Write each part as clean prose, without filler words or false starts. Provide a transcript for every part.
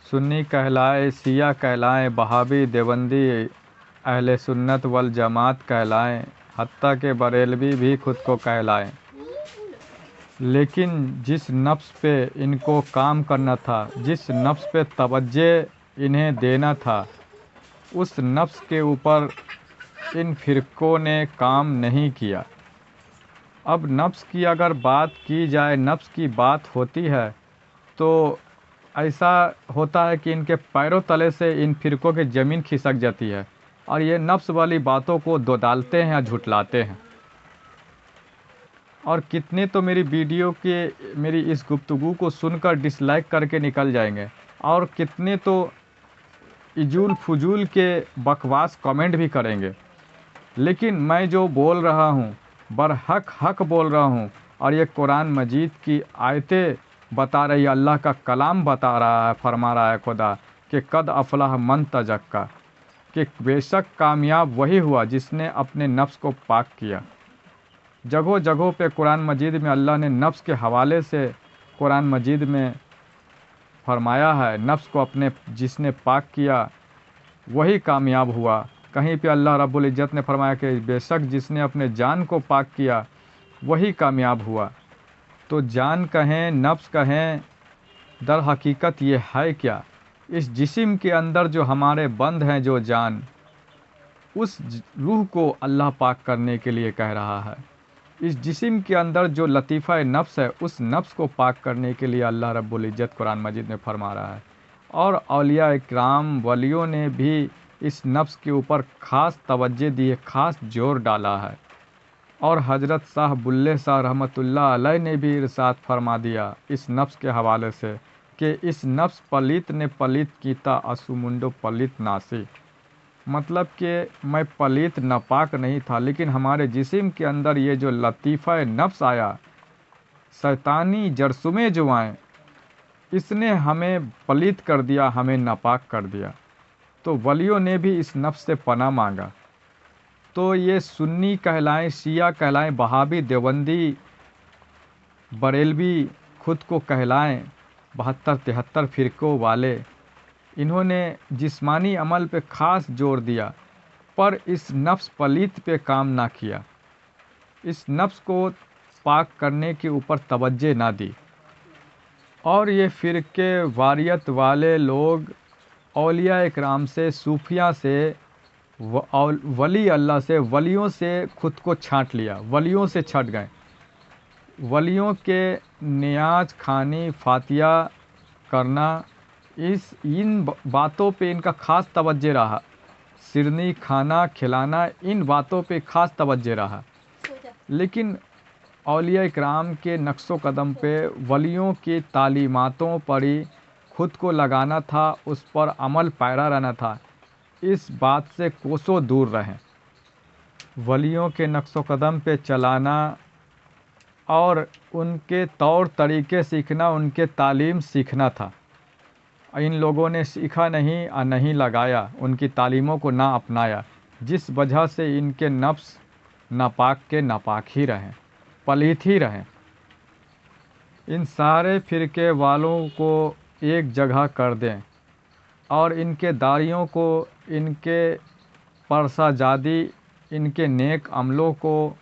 سنی کہلائے، شیعہ کہلائیں، وہابی، دیوبندی، اہل سنت والجماعت کہلائیں، حتیٰ کہ بریلوی بھی خود کو کہلائیں، لیکن جس نفس پہ ان کو کام کرنا تھا، جس نفس پہ توجہ انہیں دینا تھا، اس نفس کے اوپر ان فرقوں نے کام نہیں کیا۔ اب نفس کی اگر بات کی جائے، نفس کی بات ہوتی ہے تو ایسا ہوتا ہے کہ ان کے پیروں تلے سے ان فرقوں کی زمین کھسک جاتی ہے، اور یہ نفس والی باتوں کو ڈالتے ہیں اور جھٹلاتے ہیں۔ اور کتنے تو میری ویڈیو کے، میری اس گفتگو کو سن کر ڈس لائک کر کے نکل جائیں گے، اور کتنے تو ایجول فضول کے بکواس کمنٹ بھی کریں گے۔ لیکن میں جو بول رہا ہوں برحق حق بول رہا ہوں، اور یہ قرآن مجید کی آیتیں بتا رہی ہے، اللہ کا کلام بتا رہا ہے، فرما رہا ہے خدا کہ قد افلح من تزکا، کہ بے شک کامیاب وہی ہوا جس نے اپنے نفس کو پاک کیا۔ جگہوں جگہوں پہ قرآن مجید میں اللہ نے نفس کے حوالے سے قرآن مجید میں فرمایا ہے، نفس کو اپنے جس نے پاک کیا وہی کامیاب ہوا۔ کہیں پہ اللہ رب العزت نے فرمایا کہ بے شک جس نے اپنے جان کو پاک کیا وہی کامیاب ہوا۔ تو جان کہیں، نفس کہیں، در حقیقت یہ ہے کیا؟ اس جسم کے اندر جو ہمارے بند ہیں، جو جان، اس روح کو اللہ پاک کرنے کے لیے کہہ رہا ہے۔ اس جسم کے اندر جو لطیفہ نفس ہے، اس نفس کو پاک کرنے کے لیے اللہ رب العزت قرآن مجید میں فرما رہا ہے۔ اور اولیاء اکرام، ولیوں نے بھی اس نفس کے اوپر خاص توجہ دی ہے، خاص زور ڈالا ہے۔ اور حضرت شاہ بلے شاہ رحمۃ اللہ علیہ نے بھی ارشاد فرما دیا اس نفس کے حوالے سے کہ اس نفس پلیت نے پلیت کیتا، اسمنڈو پلیت ناسی۔ مطلب کہ میں پلیت ناپاک نہیں تھا، لیکن ہمارے جسم کے اندر یہ جو لطیفہ نفس آیا، شیطانی جرثومے جو آئیں، اس نے ہمیں پلیت کر دیا، ہمیں ناپاک کر دیا۔ تو ولیوں نے بھی اس نفس سے پناہ مانگا۔ تو یہ سنی کہلائیں، شیعہ کہلائیں، وہابی، دیوبندی، بریلوی خود کو کہلائیں، 72-73 فرقوں والے، انہوں نے جسمانی عمل پہ خاص زور دیا، پر اس نفس پلیت پہ کام نہ کیا، اس نفس کو پاک کرنے کے اوپر توجہ نہ دی۔ اور یہ فرقے واریت والے لوگ اولیاء اکرام سے، صوفیاء سے، ولی اللہ سے، ولیوں سے خود کو چھانٹ لیا، ولیوں سے چھٹ گئے۔ ولیوں کے نیاز خوانی، فاتحہ کرنا، ان باتوں پہ ان کا خاص توجہ رہا، سرنی کھانا کھلانا، ان باتوں پہ خاص توجہ رہا۔ لیکن اولیاء اکرام کے نقش و قدم پہ، ولیوں کی تعلیماتوں پر ہی خود کو لگانا تھا، اس پر عمل پیرا رہنا تھا۔ اس بات سے کوسوں دور رہیں۔ ولیوں کے نقش و قدم پہ چلانا اور ان کے طور طریقے سیکھنا، ان کے تعلیم سیکھنا تھا۔ ان لوگوں نے سیکھا نہیں اور نہیں لگایا، ان کی تعلیموں کو نہ اپنایا، جس وجہ سے ان کے نفس ناپاک کے ناپاک ہی رہیں، پلیت ہی رہیں۔ ان سارے فرقے والوں کو ایک جگہ کر دیں، اور ان کے داعیوں کو، ان کے پرسہ جادی، ان کے نیک عملوں کو،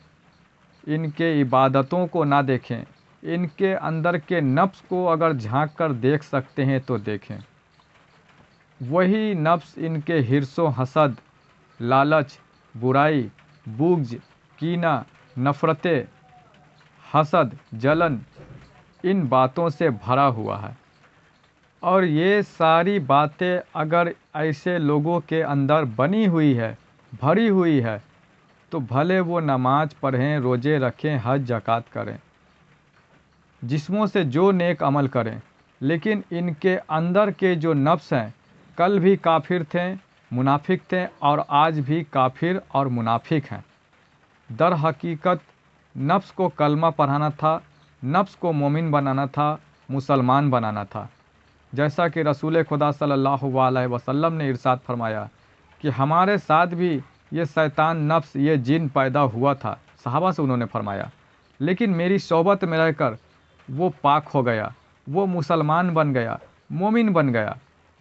ان کے عبادتوں کو نہ دیکھیں، ان کے اندر کے نفس کو اگر جھانک کر دیکھ سکتے ہیں تو دیکھیں۔ وہی نفس ان کے حرص و حسد، لالچ، برائی، بغض، کینہ، نفرتیں، حسد، جلن، ان باتوں سے بھرا ہوا ہے۔ اور یہ ساری باتیں اگر ایسے لوگوں کے اندر بنی ہوئی ہے، بھری ہوئی ہے، تو بھلے وہ نماز پڑھیں، روزے رکھیں، حج زکوٰۃ کریں، جسموں سے جو نیک عمل کریں، لیکن ان کے اندر کے جو نفس ہیں، کل بھی کافر تھے، منافق تھے، اور آج بھی کافر اور منافق ہیں۔ در حقیقت نفس کو کلمہ پڑھانا تھا، نفس کو مومن بنانا تھا، مسلمان بنانا تھا۔ جیسا کہ رسول خدا صلی اللہ علیہ وسلم نے ارشاد فرمایا کہ ہمارے ساتھ بھی یہ شیطان نفس، یہ جن پیدا ہوا تھا، صحابہ سے انہوں نے فرمایا، لیکن میری صحبت میں رہ کر وہ پاک ہو گیا، وہ مسلمان بن گیا، مومن بن گیا۔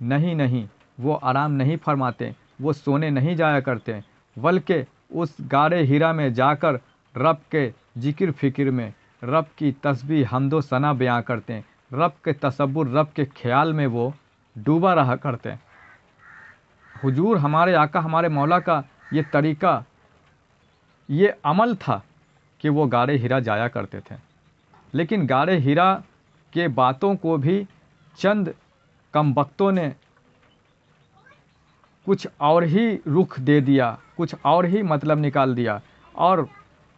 نہیں نہیں، وہ آرام نہیں فرماتے، وہ سونے نہیں جایا کرتے، بلکہ اس غار ہرا میں جا کر رب کے ذکر فکر میں، رب کی تسبیح حمد و ثنا بیان کرتے ہیں، رب کے تصور، رب کے خیال میں وہ ڈوبا رہا کرتے ہیں۔ حضور ہمارے آقا ہمارے مولا کا یہ طریقہ، یہ عمل تھا کہ وہ غار ہرا جایا کرتے تھے۔ لیکن غار ہرا کے باتوں کو بھی چند کم بختوں نے کچھ اور ہی رخ دے دیا، کچھ اور ہی مطلب نکال دیا، اور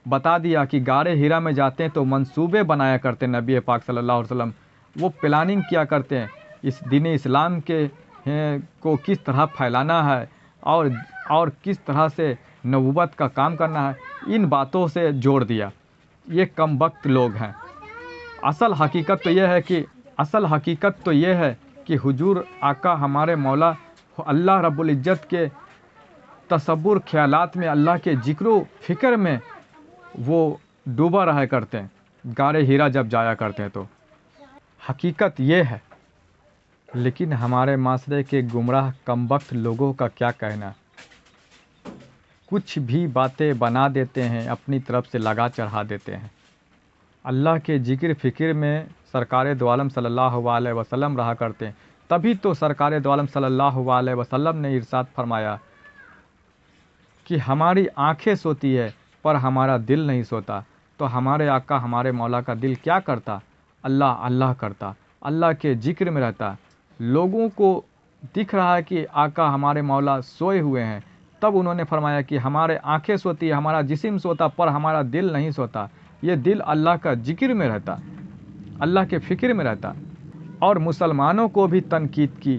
بتا دیا کہ غار ہرا میں جاتے ہیں تو منصوبے بنایا کرتے ہیں نبی پاک صلی اللہ علیہ وسلم، وہ پلاننگ کیا کرتے ہیں اس دین اسلام کے کو کس طرح پھیلانا ہے، اور کس طرح سے نبوت کا کام کرنا ہے، ان باتوں سے جوڑ دیا۔ یہ کم بخت لوگ ہیں۔ اصل حقیقت تو یہ ہے کہ حضور آقا ہمارے مولا اللہ رب العزت کے تصور خیالات میں، اللہ کے ذکر و فکر میں وہ ڈوبا رہا کرتے ہیں غار ہرا جب جایا کرتے ہیں تو۔ حقیقت یہ ہے، لیکن ہمارے معاشرے کے گمراہ کم بخت لوگوں کا کیا کہنا؟ کچھ بھی باتیں بنا دیتے ہیں، اپنی طرف سے لگا چڑھا دیتے ہیں۔ اللہ کے ذکر فکر میں سرکار دو عالم صلی اللہ علیہ وسلم رہا کرتے ہیں، تبھی تو سرکار دو عالم صلی اللہ علیہ وسلم نے ارشاد فرمایا کہ ہماری آنکھیں سوتی ہے پر ہمارا دل نہیں سوتا۔ تو ہمارے آقا ہمارے مولا کا دل کیا کرتا؟ اللہ اللہ کرتا، اللہ کے ذکر میں رہتا۔ لوگوں کو دکھ رہا ہے کہ آقا ہمارے مولا سوئے ہوئے ہیں، تب انہوں نے فرمایا کہ ہمارے آنکھیں سوتی ہے، ہمارا جسم سوتا، پر ہمارا دل نہیں سوتا۔ یہ دل اللہ کا ذکر میں رہتا، اللہ کے فکر میں رہتا۔ اور مسلمانوں کو بھی تنقید کی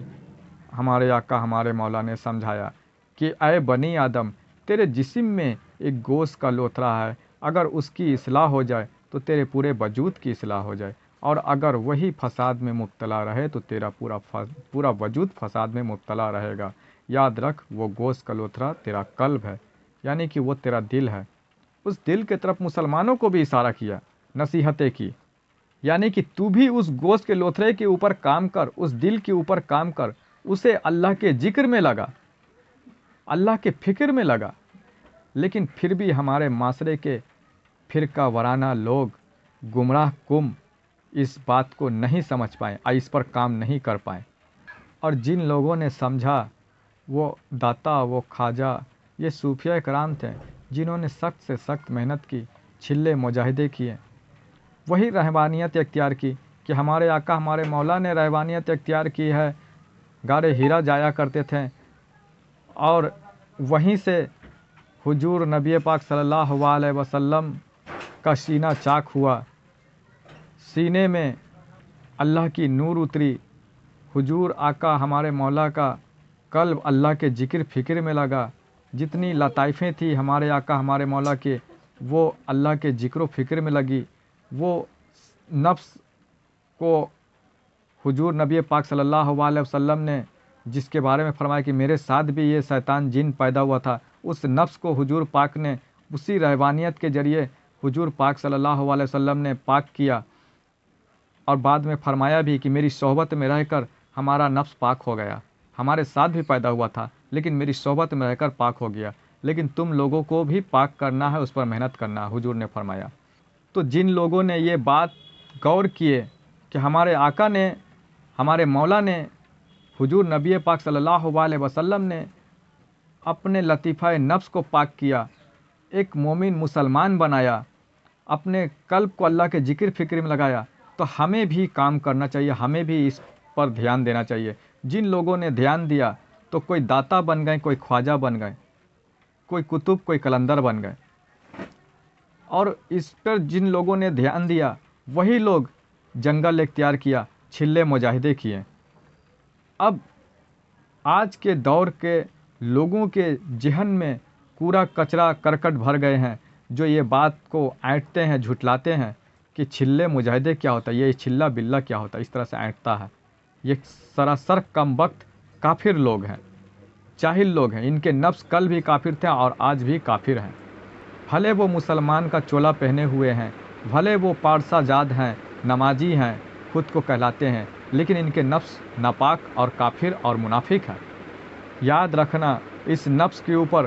ہمارے آقا ہمارے مولا نے سمجھایا کہ اے بنی آدم، تیرے جسم میں ایک گوشت کا لوتھڑا ہے، اگر اس کی اصلاح ہو جائے تو تیرے پورے وجود کی اصلاح ہو جائے، اور اگر وہی فساد میں مبتلا رہے تو تیرا پورا وجود فساد میں مبتلا رہے گا۔ یاد رکھ، وہ گوشت کا لوتھڑا تیرا قلب ہے، یعنی کہ وہ تیرا دل ہے۔ اس دل کے طرف مسلمانوں کو بھی اشارہ کیا، نصیحتیں کی، یعنی کہ تو بھی اس گوشت کے لوتھڑے کے اوپر کام کر، اس دل کے اوپر کام کر، اسے اللہ کے ذکر میں لگا، اللہ کے فکر میں لگا۔ لیکن پھر بھی ہمارے معاشرے کے فرقہ وارانہ لوگ، گمراہ قوم اس بات کو نہیں سمجھ پائے اور اس پر کام نہیں کر پائے۔ اور جن لوگوں نے سمجھا، وہ داتا، وہ خواجہ، یہ صوفیہ کرام تھے جنہوں نے سخت سے سخت محنت کی، چھلے مجاہدے کیے، وہی رہبانیت اختیار کی کہ ہمارے آقا ہمارے مولا نے رہبانیت اختیار کی ہے، غار ہرا جایا کرتے تھے، اور وہیں سے حضور نبی پاک صلی اللہ علیہ وسلم کا سینہ چاک ہوا، سینے میں اللہ کی نور اتری، حضور آقا ہمارے مولا کا قلب اللہ کے ذکر فکر میں لگا، جتنی لطائفیں تھی ہمارے آقا ہمارے مولا کے، وہ اللہ کے ذکر و فکر میں لگی۔ وہ نفس کو حضور نبی پاک صلی اللہ علیہ وسلم نے جس کے بارے میں فرمایا کہ میرے ساتھ بھی یہ شیطان جن پیدا ہوا تھا، اس نفس کو حضور پاک نے اسی رہبانیت کے ذریعے حضور پاک صلی اللہ علیہ وسلم نے پاک کیا، اور بعد میں فرمایا بھی کہ میری صحبت میں رہ کر ہمارا نفس پاک ہو گیا، ہمارے ساتھ بھی پیدا ہوا تھا لیکن میری صحبت میں رہ کر پاک ہو گیا، لیکن تم لوگوں کو بھی پاک کرنا ہے، اس پر محنت کرنا ہے، حضور نے فرمایا۔ تو جن لوگوں نے یہ بات غور کیے کہ ہمارے آقا نے، ہمارے مولا نے، حضور نبی پاک صلی اللہ علیہ وسلم نے اپنے لطیفہ نفس کو پاک کیا، ایک مومن مسلمان بنایا، اپنے قلب کو اللہ کے ذکر فکر میں لگایا، تو ہمیں بھی کام کرنا چاہیے، ہمیں بھی اس پر دھیان دینا چاہیے۔ جن لوگوں نے دھیان دیا تو کوئی داتا بن گئے، کوئی خواجہ بن گئے، کوئی کتب، کوئی قلندر بن گئے، اور اس پر جن لوگوں نے دھیان دیا وہی لوگ جنگل اختیار کیا، چھلے مجاہدے کیے۔ اب آج کے دور کے لوگوں کے ذہن میں کوڑا کچرا کرکٹ بھر گئے ہیں، جو یہ بات کو اینٹتے ہیں، جھٹلاتے ہیں کہ چھلے مجاہدے کیا ہوتا ہے، یہ چھلا بلا کیا ہوتا ہے، اس طرح سے اینٹتا ہے۔ یہ سراسر کم وقت کافر لوگ ہیں، جاہل لوگ ہیں، ان کے نفس کل بھی کافر تھے اور آج بھی کافر ہیں۔ بھلے وہ مسلمان کا چولا پہنے ہوئے ہیں، بھلے وہ پارسا جاد ہیں، نمازی ہیں، خود کو کہلاتے ہیں، لیکن ان کے نفس ناپاک اور کافر اور منافق ہے۔ یاد رکھنا، اس نفس کے اوپر